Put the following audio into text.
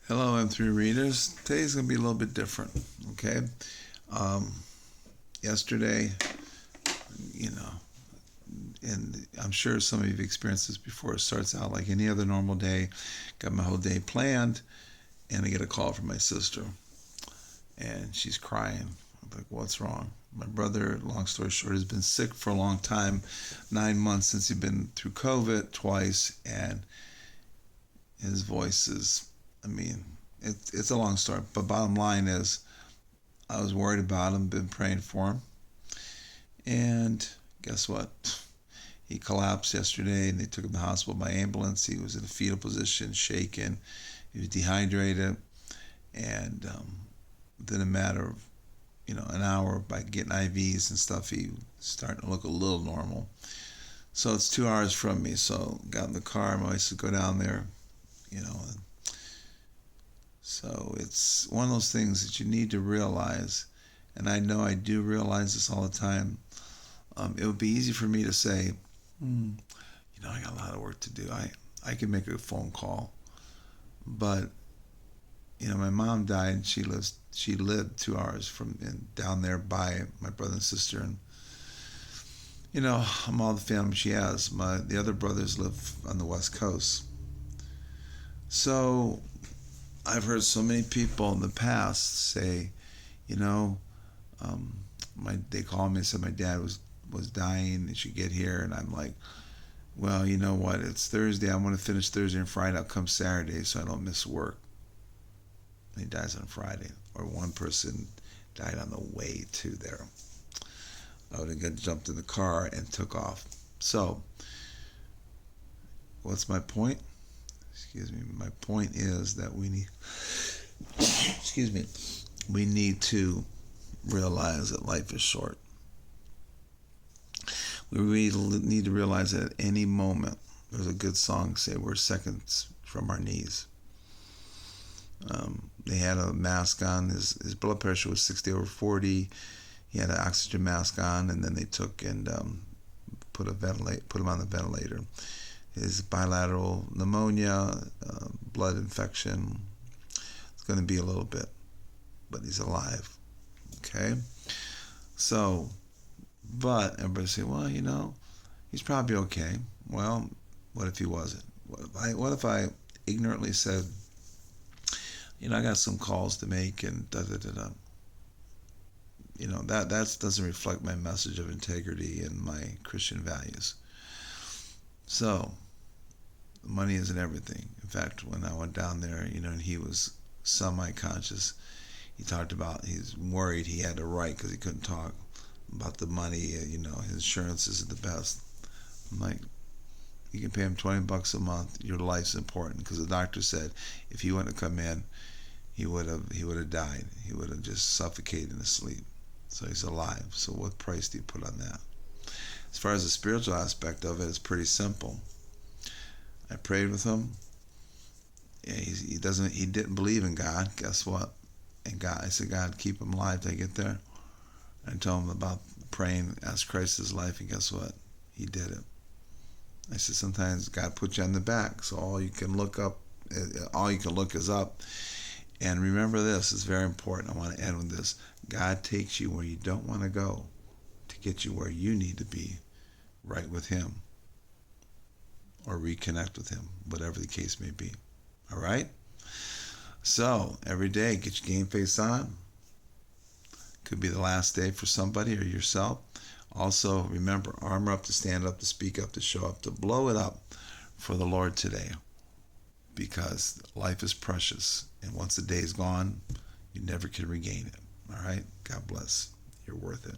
Hello, M3 readers. Today's going to be a little bit different, okay? Um, Yesterday, you know, and I'm sure some of you have experienced this before. It starts out like any other normal day. Got my whole day planned, and I get a call from my sister, and she's crying. I'm like, what's wrong? My brother, long story short, has been sick for a long time, 9 months since he'd been through COVID twice, and his voice is, it's a long story, but bottom line is I was worried about him, been praying for him, and guess what? He collapsed yesterday, and they took him to the hospital by ambulance. He was in a fetal position, shaking. He was dehydrated, and within a matter of an hour, by getting IVs and stuff, he was starting to look a little normal. So it's 2 hours from me. So got in the car. My wife said, "Go down there," you know. And so it's one of those things that you need to realize, and I know I do realize this all the time. It would be easy for me to say, I got a lot of work to do. I can make a phone call, but my mom died, and she lived 2 hours from down there by my brother and sister, and I'm all the family she has. The other brothers live on the West Coast, so I've heard so many people in the past say, they called me and said my dad was dying, they should get here, and I'm like, well, you know what? It's Thursday. I'm going to finish Thursday and Friday. I'll come Saturday so I don't miss work. And he dies on Friday. Or one person died on the way to there. I would have jumped in the car and took off. So, what's my point? Excuse me. My point is that we need, we need to realize that life is short. We really need to realize that at any moment, there's a good song say we're seconds from our knees. They had a mask on. His blood pressure was 60/40. He had an oxygen mask on, and then they took and put him on the ventilator. His bilateral pneumonia, blood infection. It's going to be a little bit, but he's alive. Okay, so. But everybody say, well, he's probably okay. Well, what if he wasn't? What if I ignorantly said, I got some calls to make and da da da da. That doesn't reflect my message of integrity and my Christian values. So, money isn't everything. In fact, when I went down there, and he was semi-conscious, he talked about he's worried he had to write because he couldn't talk about the money. His insurance isn't the best. I'm like, you can pay him $20 a month. Your life's important, because the doctor said if he wouldn't have come in, he would have died. He would have just suffocated in his sleep. So he's alive. So what price do you put on that? As far as the spiritual aspect of it, it's pretty simple. I prayed with him. Yeah, he didn't believe in God. Guess what? And I said, God, keep him alive till I get there. I told him about praying, ask Christ his life, and guess what? He did it. I said, sometimes God puts you on the back, so all you can look is up. And remember this, it's very important. I want to end with this. God takes you where you don't want to go to get you where you need to be, right with him, or reconnect with him, whatever the case may be. All right? So, every day, get your game face on. Could be the last day for somebody or yourself. Also, remember, armor up, to stand up, to speak up, to show up, to blow it up for the Lord today. Because life is precious. And once the day is gone, you never can regain it. All right? God bless. You're worth it.